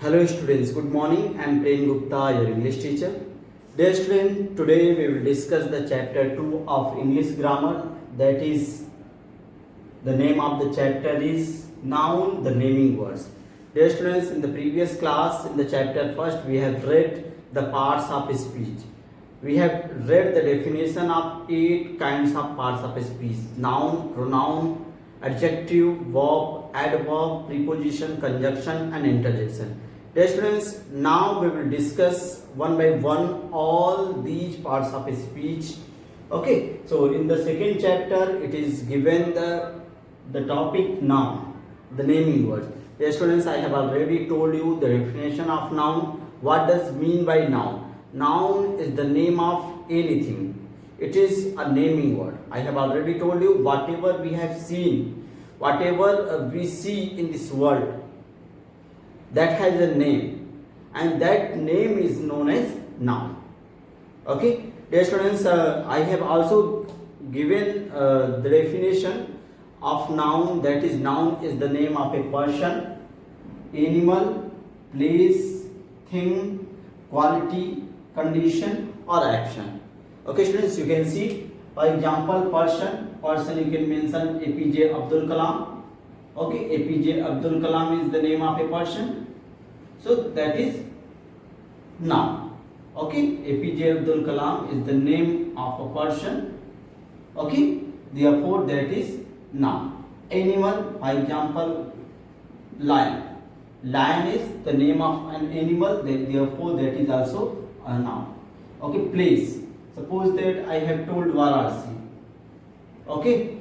Hello students, good morning. I am Prem Gupta, your English teacher. Dear student, today we will discuss the chapter 2 of English grammar. That is, the name of the chapter is Noun, the naming words. Dear students, in the previous class, in the chapter first, we have read the parts of speech. We have read the definition of 8 kinds of parts of speech: noun, pronoun, adjective, verb, adverb, preposition, conjunction and interjection. Dear students, now we will discuss one by one all these parts of speech. Okay, so in the second chapter it is given the topic noun, the naming words. Dear students, I have already told you the definition of noun. What does mean by noun? Noun is the name of anything. It is a naming word. I have already told you whatever we have seen, whatever we see in this world, that has a name, and that name is known as noun. Okay, dear students, I have also given the definition of noun. That is, noun is the name of a person, animal, place, thing, quality, condition or action. Okay students, you can see, for example, person you can mention APJ Abdul Kalam. Okay, APJ Abdul Kalam is the name of a person, so that is noun. Okay, APJ Abdul Kalam is the name of a person. Okay, therefore that is noun. Animal, for example, lion. Lion is the name of an animal, therefore that is also a noun. Okay, place. Suppose that I have told Varanasi. Okay,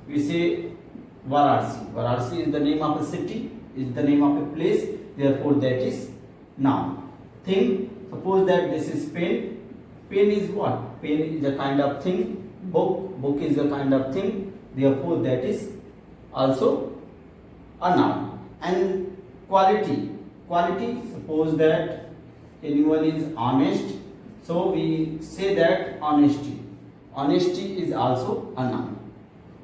we say Varanasi. Varanasi is the name of a city, is the name of a place, therefore that is noun. Thing. Suppose that this is pen. Pen is what? Pen is a kind of thing. Book is a kind of thing, therefore that is also a noun. And quality. Suppose that anyone is honest, so we say that honesty is also a noun.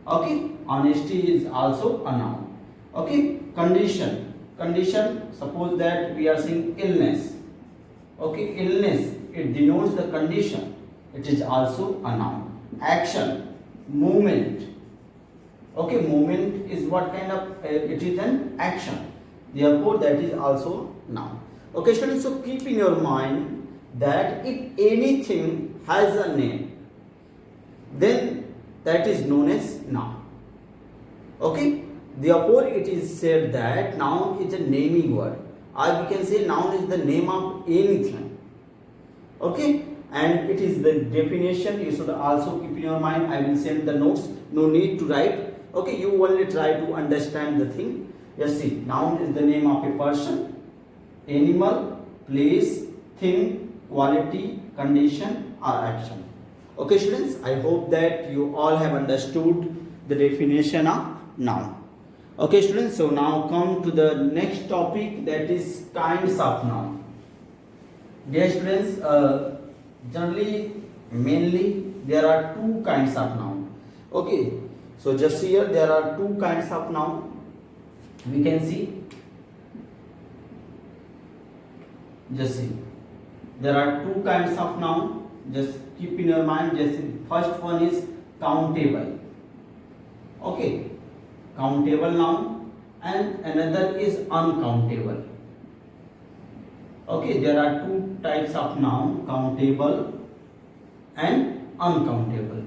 Okay, honesty is also a noun. Okay, condition, suppose that we are saying illness. Okay, illness, it denotes the condition, it is also a noun. Action, movement. Okay, movement is what kind of it is an action, therefore that is also noun. Okay students, so keep in your mind that if anything has a name, then that is known as noun. Okay, therefore it is said that noun is a naming word, or we can say noun is the name of anything. Okay, and it is the definition. You should also keep in your mind. I will send the notes, no need to write. Okay, you only try to understand the thing. Just see, noun is the name of a person, animal, place, thing, quality, condition or action. Okay students, I hope that you all have understood the definition of noun. Okay students, so now come to the next topic, that is kinds of noun. Dear students, mainly there are 2 kinds of noun. Okay, so just here there are 2 kinds of noun. We can see, just see, there are 2 kinds of noun. Just keep in your mind. Just first one is countable. Okay, countable noun, and another is uncountable. Okay, there are 2 types of noun, countable and uncountable.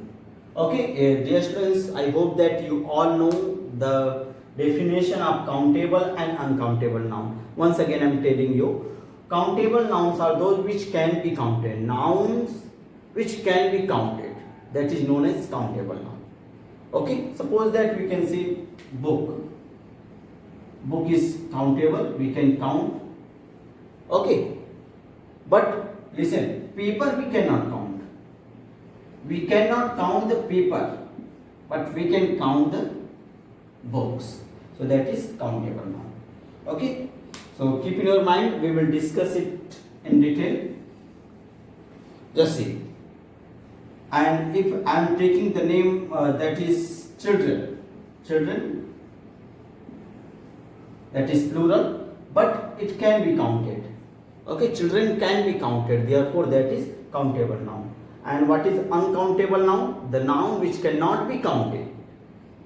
Okay, dear students, I hope that you all know the definition of countable and uncountable noun. Once again I am telling you, countable nouns are those which can be counted. Nouns which can be counted, that is known as countable noun. Okay, suppose that we can say book. Book is countable, we can count. Okay, but listen, paper we cannot count. We cannot count the paper, but we can count the books. So that is countable noun. Okay, so keep in your mind, we will discuss it in detail. Just see, and if I am taking the name that is children, that is plural, but it can be counted. Okay, children can be counted, therefore that is countable noun. And what is uncountable noun? The noun which cannot be counted,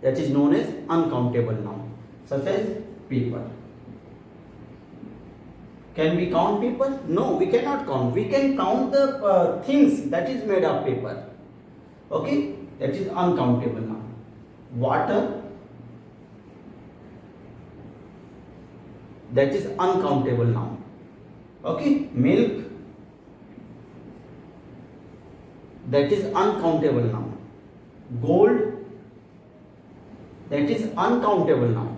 that is known as uncountable noun, such as paper. Can we count paper? No, we cannot count. We can count the things that is made of paper. Okay, that is uncountable noun. Water, that is uncountable noun. Okay, milk, that is uncountable noun. Gold, that is uncountable noun.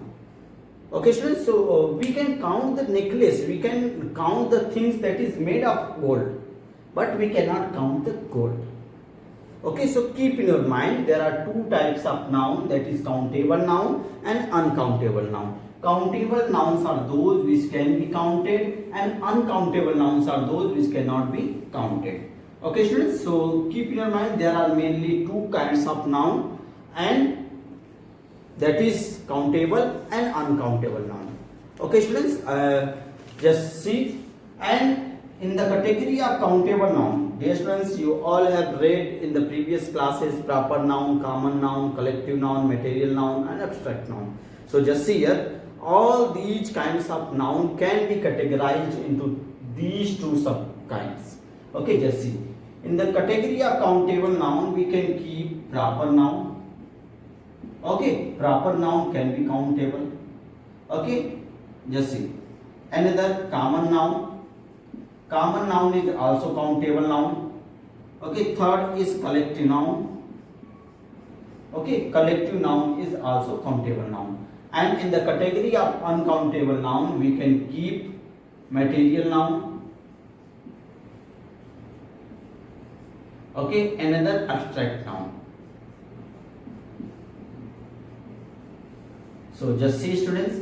Okay, students, so we can count the necklace, we can count the things that is made of gold, but we cannot count the gold. Okay, so keep in your mind, there are two types of noun, that is countable noun and uncountable noun. Countable nouns are those which can be counted, and uncountable nouns are those which cannot be counted. Okay, students, so keep in your mind, there are mainly two kinds of noun, and that is countable and uncountable noun. Okay, students, just see. And in the category of countable noun, dear students, you all have read in the previous classes proper noun, common noun, collective noun, material noun and abstract noun. So just see here, all these kinds of noun can be categorized into these two sub kinds. Okay, just see. In the category of countable noun, we can keep proper noun. Okay, proper noun can be countable. Okay, just see. Another common noun. Common noun is also countable noun. Okay, third is collective noun. Okay, collective noun is also countable noun. And in the category of uncountable noun, we can keep material noun. Okay, another abstract noun. So just see, students,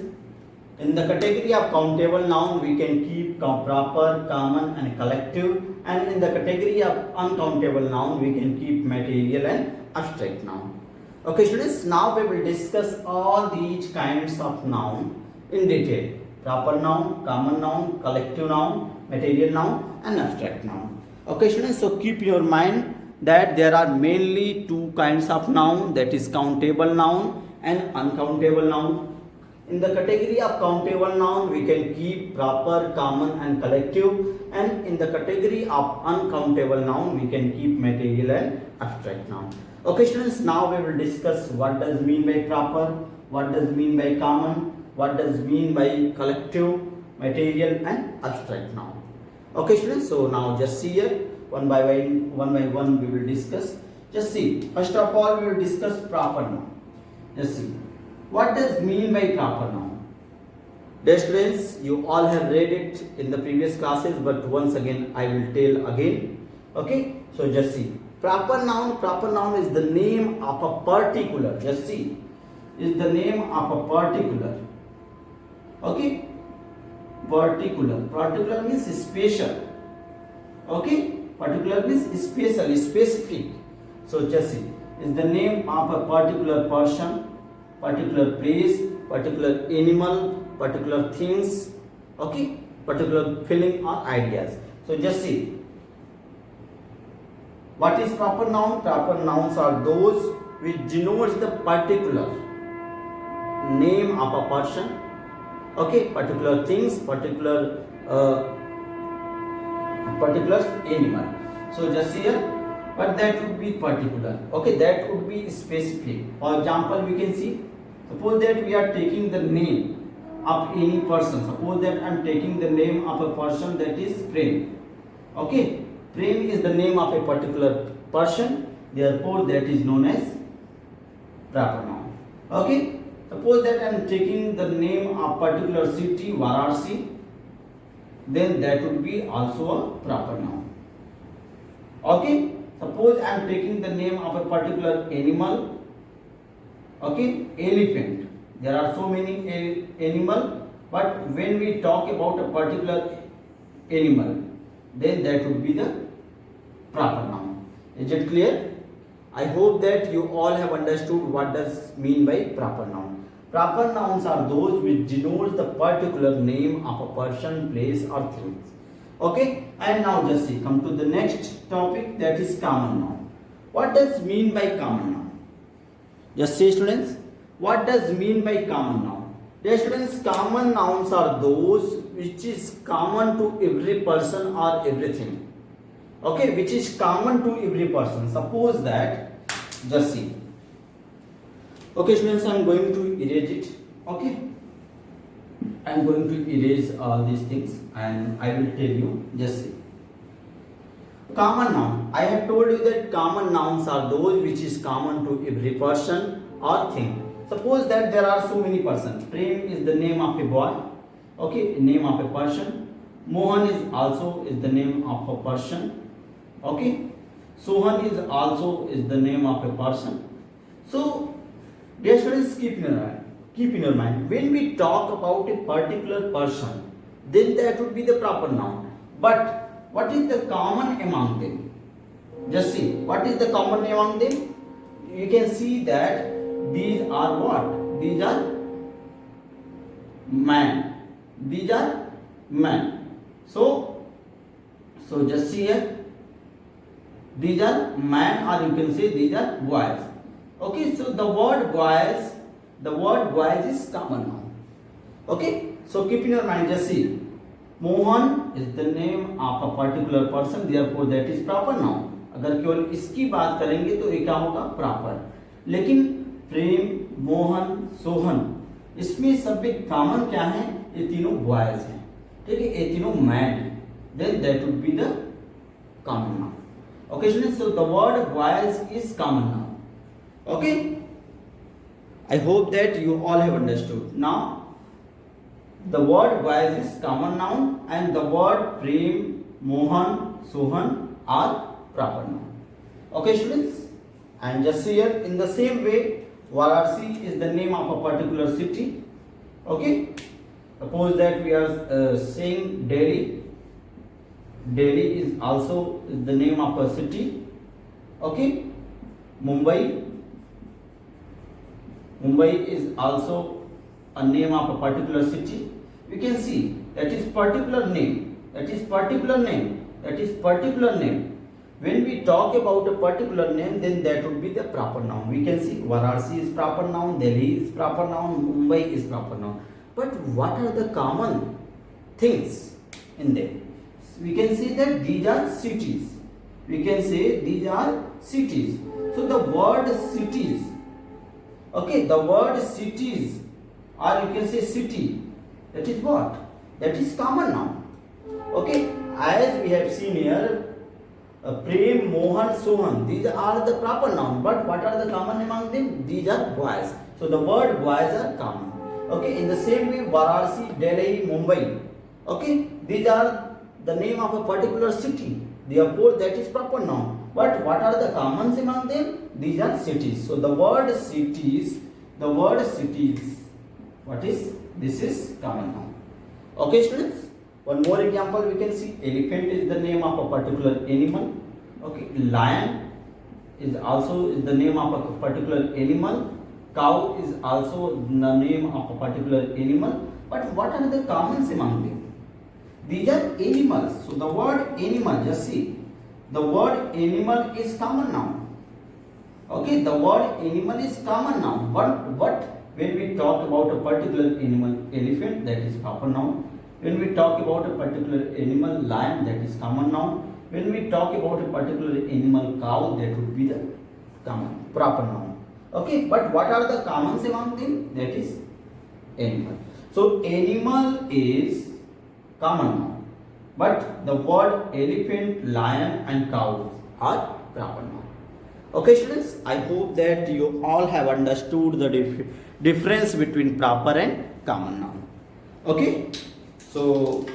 in the category of countable noun, we can keep proper, common and collective, and in the category of uncountable noun, we can keep material and abstract noun. Okay, students, now we will discuss all these kinds of noun in detail: proper noun, common noun, collective noun, material noun and abstract noun. Okay, students, so keep in your mind that there are mainly two kinds of noun, that is countable noun and uncountable noun. In the category of countable noun, we can keep proper, common and collective, and in the category of uncountable noun, we can keep material and abstract noun. Okay, students, now we will discuss what does mean by proper, what does mean by common, what does mean by collective, material and abstract noun. Okay, students, so now just see here, one by one we will discuss. Just see, first of all we will discuss proper noun. Just see, what does mean by proper noun? Dear students, you all have read it in the previous classes, but once again I will tell again. Okay, so just see, proper noun is the name of a particular. Just see, is the name of a particular. Okay, particular means special. Okay, particular means special, specific. So just see, is the name of a particular person, particular place, particular animal, particular things, okay, particular feeling or ideas. So just see, what is proper noun? Proper nouns are those which denotes the particular name of a person, okay, particular things, particular animal. So just here, but that would be particular. Okay, that would be specific. For example, we can see, suppose that we are taking the name of any person. Suppose that I am taking the name of a person, that is Prem. Okay, Prem is the name of a particular person, therefore that is known as proper noun. Okay, suppose that I am taking the name of particular city, Varanasi, then that would be also a proper noun. Okay, suppose I am taking the name of a particular animal. Okay, elephant. There are so many animal, but when we talk about a particular animal, then that would be the proper noun. Is it clear? I hope that you all have understood what does mean by proper noun. Proper nouns are those which denote the particular name of a person, place or things. Okay, and now just see, come to the next topic, that is common noun. What does mean by common noun? Just see students, what does mean by common noun? Dear students, common nouns are those which is common to every person or everything. Okay, which is common to every person. Suppose that, just see. Okay students, I am going to erase it. Okay, I am going to erase all these things and I will tell you. Just see. Common noun. I have told you that common nouns are those which is common to every person or thing. Suppose that there are so many persons. Prem is the name of a boy. Okay, name of a person. Mohan is also is the name of a person. Okay, Sohan is also is the name of a person. So, dear students, keep in your mind, when we talk about a particular person, then that would be the proper noun. But what is the common among them? Just see, what is the common among them? You can see that these are what? These are man. These are men. So just see here. These are man, or you can say these are boys. Okay, so the word boys is common noun. Okay, so keep in your mind, just see. Mohan is the name of a particular person, therefore that is proper noun. अगर केवल इसकी बात करेंगे तो ये क्या होगा? Proper. लेकिन प्रेम, मोहन, सोहन, इसमें सब में कॉमन क्या है? ये तीनों बॉयज हैं. ठीक है, ये तीनों मैन हैं. Then that would be the common noun. Okay, so the word boys is common now. Okay, I hope that you all have understood. Now, the word boys is common noun and the word Prem, Mohan, Sohan are proper noun. Okay, students, and just here in the same way, Varanasi is the name of a particular city. Okay, suppose that we are saying Delhi. Delhi is also the name of a city. Okay, Mumbai is also a name of a particular city. You can see that is particular name. When we talk about a particular name, then that would be the proper noun. We can see Varanasi is proper noun, Delhi is proper noun, Mumbai is proper noun. But what are the common things in them? We can say that these are cities. So the word cities, okay, the word cities, or you can say city, that is what? That is common noun. Okay, as we have seen here, Prem, Mohan, Sohan, these are the proper noun. But what are the common among them? These are boys. So the word boys are common. Okay, in the same way, Varanasi, Delhi, Mumbai, okay, these are the name of a particular city, therefore that is proper noun. But what are the commons among them? These are cities. So the word cities, what is? This is common noun. Okay students, one more example we can see. Elephant is the name of a particular animal. Okay, lion is also the name of a particular animal. Cow is also the name of a particular animal. But what are the commons among them? These are animals. So the word animal, just see, the word animal is common noun. Okay, the word animal is common noun. But when we talk about a particular animal, elephant, that is proper noun. When we talk about a particular animal, lion, that is common noun. When we talk about a particular animal, cow, that would be the proper noun. Okay, but what are the commons among them? That is animal. So animal is common noun, but the word elephant, lion and cow are proper noun. Okay students, I hope that you all have understood the difference between proper and common noun. Okay, so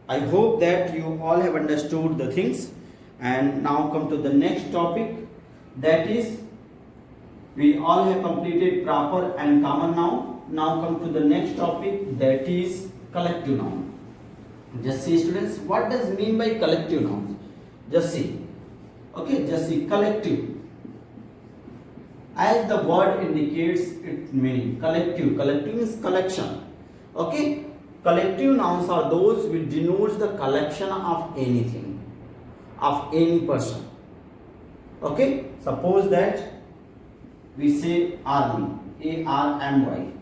I hope that you all have understood the things, and now come to the next topic, that is, we all have completed proper and common noun. Now come to the next topic, that is collective noun. Just see students, what does mean by collective nouns? Just see. Okay, just see collective. as the word indicates its meaning. Collective. Collective means collection. Okay. Collective nouns are those which denotes the collection of anything, of any person. Okay. Suppose that we say army, ARMY.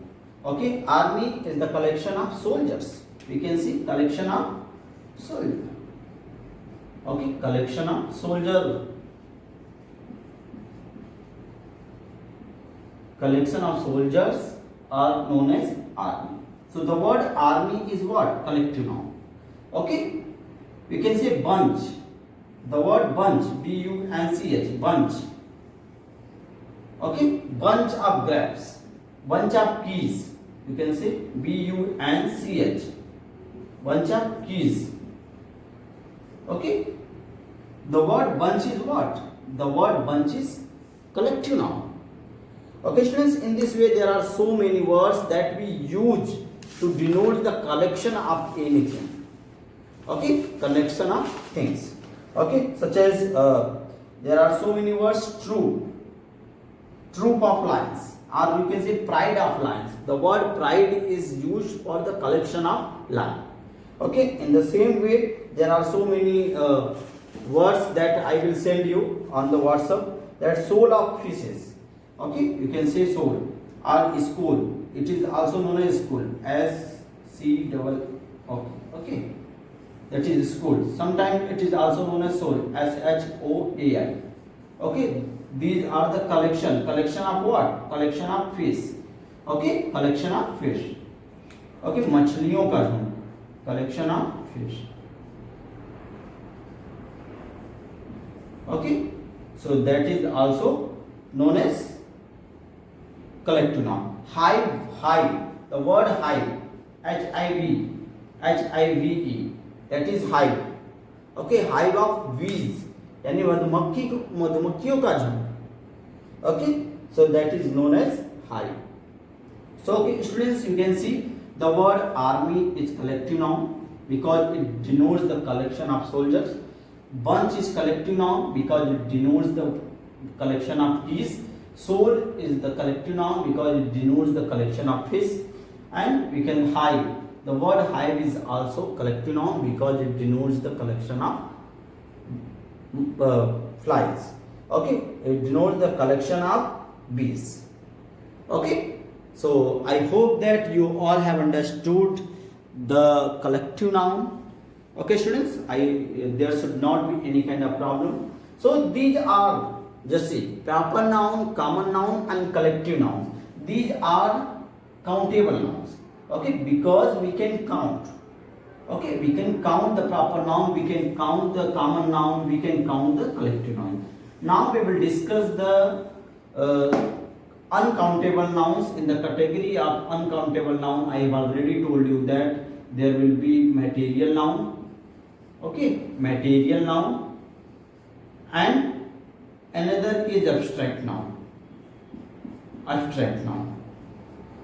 Okay. Army is the collection of soldiers. We can see collection of soldier. Okay. Collection of soldier. Collection of soldiers are known as army. So the word army is what? Collective noun. Okay. We can say bunch. The word bunch, BUNCH, bunch. Okay. Bunch of grapes. Bunch of keys. You can say BUNCH. Bunch of keys. Okay. The word bunch is what? The word bunch is collective noun. Okay students, in this way there are so many words that we use to denote the collection of anything. Okay, collection of things. Okay, such as there are so many words: troop of lions, or you can say pride of lions. The word pride is used for the collection of lion. Okay, in the same way there are so many words that I will send you on the WhatsApp. That soul of fishes. Okay, you can say soul, or school. It is also known as school, SCOOL. Okay, that is school. Sometimes it is also known as soul, SHOAI. Okay, these are the collection of what? Collection of fish. Okay, collection of fish. Okay, मछलियों का झुंड, collection of fish. Okay, so that is also known as collective noun. Hive. The word hive, HIVE, that is hive. Okay, hive of bees, यानी मधुमक्खियों का झुंड. Okay, so that is known as hive. So okay, students, you can see the word army is collective noun because it denotes the collection of soldiers. Bunch is collective noun because it denotes the collection of keys. Soul is the collective noun because it denotes the collection of fish. And we can hive. The word hive is also collective noun because it denotes the collection of flies. Okay, it denotes the collection of bees. Okay, so I hope that you all have understood the collective noun. Okay students, there should not be any kind of problem. So these are, just see, proper noun, common noun and collective nouns. These are countable nouns. Okay, because we can count. Okay, we can count the proper noun, we can count the common noun, we can count the collective noun. Now we will discuss the uncountable nouns. In the category of uncountable noun, I have already told you that there will be material noun. Okay, material noun, and another is abstract noun.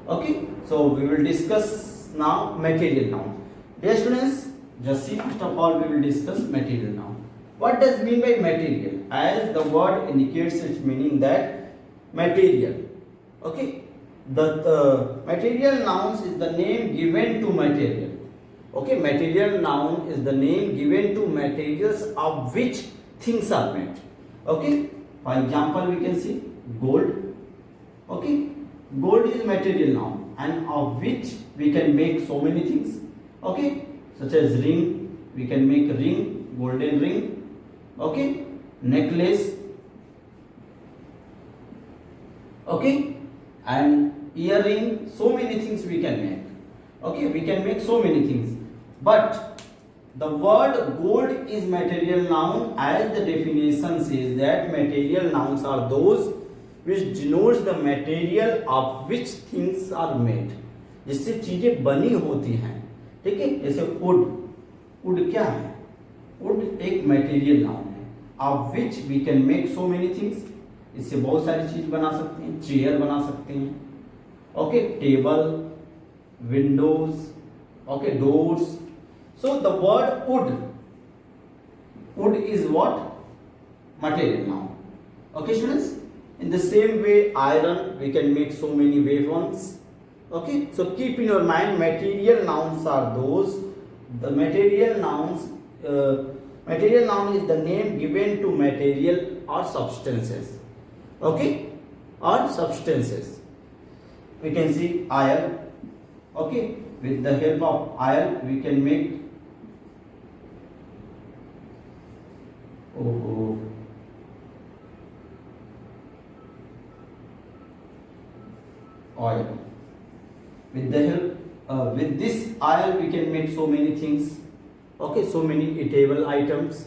Okay, so we will discuss now material noun. Dear students, just see, first of all we will discuss material noun. What does mean by material? As the word indicates its meaning, that material. Okay, the material nouns is the name given to material. Okay, material noun is the name given to materials of which things are made. Okay, for example we can see gold. Okay, gold is material noun and of which we can make so many things. Okay, such as ring, we can make a ring, golden ring. Okay, necklace. Okay, and earring, so many things we can make. Okay, we can make so many things. But the word gold is material noun, as the definition says that material nouns are those which denotes the material of which things are made. जिससे चीजें बनी होती हैं. ठीक है, जैसे would क्या है? वुड एक मटेरियल नाउन है, of which we can make so many things. इससे बहुत सारी चीज बना सकते हैं, चेयर बना सकते हैं. Okay, table, Windows, okay, doors. So the word wood is what? Material noun. Okay students, In the same way, iron, we can make so many weapons. Okay, so keep in your mind, material nouns are those. The material nouns, material noun is the name given to material or substances. Okay, or substances. We can see iron. Okay, with the help of iron, we can make oil. With the help, with this oil, we can make so many things. Okay, so many eatable items.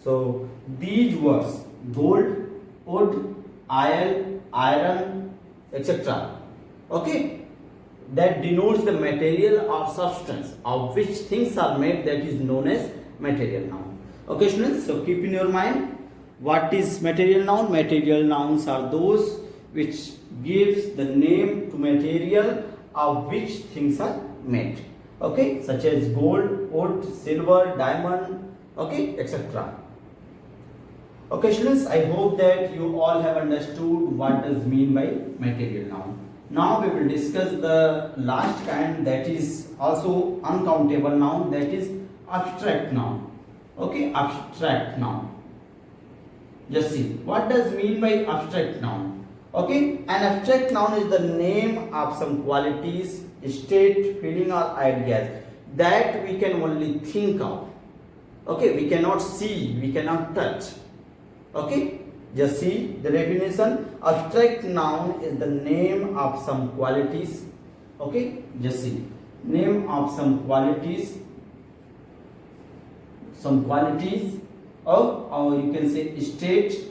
So these words: gold, wood, oil, iron, etc. Okay, that denotes the material or substance of which things are made, that is known as material noun. Okay, students, so keep in your mind what is material noun. Material nouns are those which gives the name to material of which things are made. Okay, such as gold, wood, silver, diamond, okay, etc. Okay, students, I hope that you all have understood what does mean by material noun. Now we will discuss the last kind, that is also uncountable noun, that is abstract noun. Okay, abstract noun. Just see what does mean by abstract noun. Okay, an abstract noun is the name of some qualities, state, feeling or ideas that we can only think of. Okay, we cannot see, we cannot touch. Okay, just see the definition. Abstract noun is the name of some qualities. Okay, just see, name of some qualities, or you can say state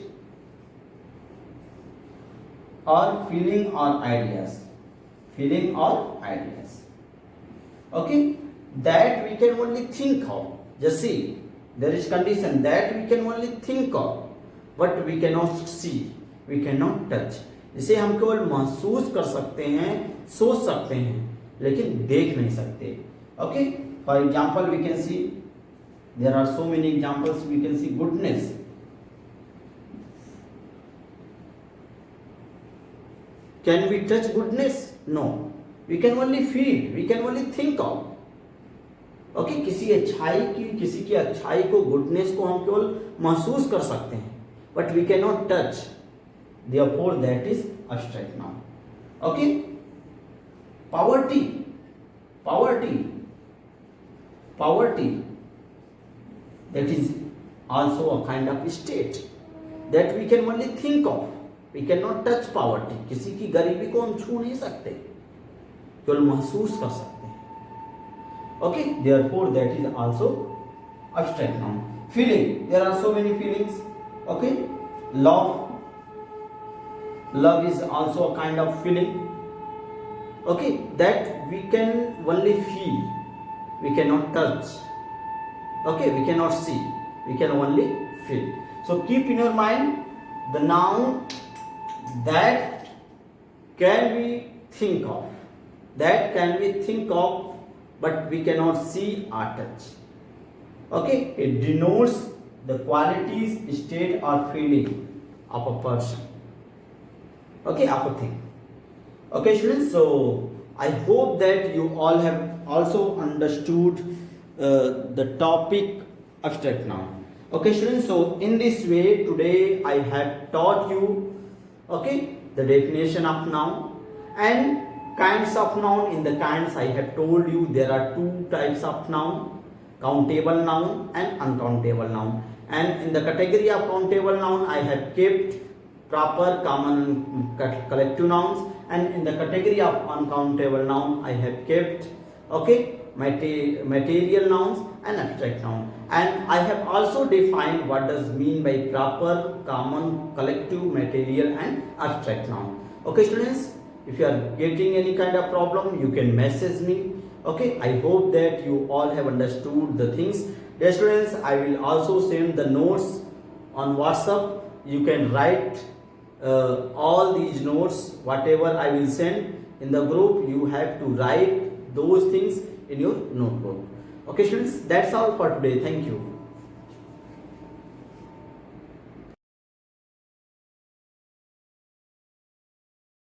or feeling or ideas. Okay, that we can only think of. Just see, there is condition that we can only think of, but we cannot see, we cannot touch. इसे हम केवल महसूस कर सकते हैं, सोच सकते हैं, लेकिन देख नहीं सकते. Okay, for example, we can see, there are so many examples. We can see goodness. Can we touch goodness? No. We can only feel, we can only think of. Okay, किसी की अच्छाई को, गुडनेस को हम केवल महसूस कर सकते हैं, but we cannot touch. Therefore, that is abstract noun. Okay, poverty. That is also a kind of state that we can only think of. We cannot touch poverty. किसी की गरीबी को हम छू नहीं सकते, केवल महसूस कर सकते हैं. Okay, therefore that is also abstract noun. Feeling, there are so many feelings. Okay, love is also a kind of feeling. Okay, that we can only feel, we cannot touch. Okay, we cannot see, we can only feel. So keep in your mind the noun that can we think of, but we cannot see or touch. Okay, it denotes the qualities, state or feeling of a person. Okay, of a thing. Okay, students, so I hope that you all have also understood the topic abstract noun. Okay, students, so in this way today I have taught you, okay, the definition of noun and kinds of noun. In the kinds, I have told you there are two types of noun: countable noun and uncountable noun. And in the category of countable noun, I have kept proper, common and collective nouns, and in the category of uncountable noun, I have kept, okay, material nouns and abstract noun. And I have also defined what does mean by proper, common, collective, material and abstract noun. Okay, students, if you are getting any kind of problem, you can message me. Okay, I hope that you all have understood the things. Dear students, I will also send the notes on WhatsApp. You can write all these notes, whatever I will send in the group. You have to write those things in your notebook. Okay, students, that's all for today. Thank you.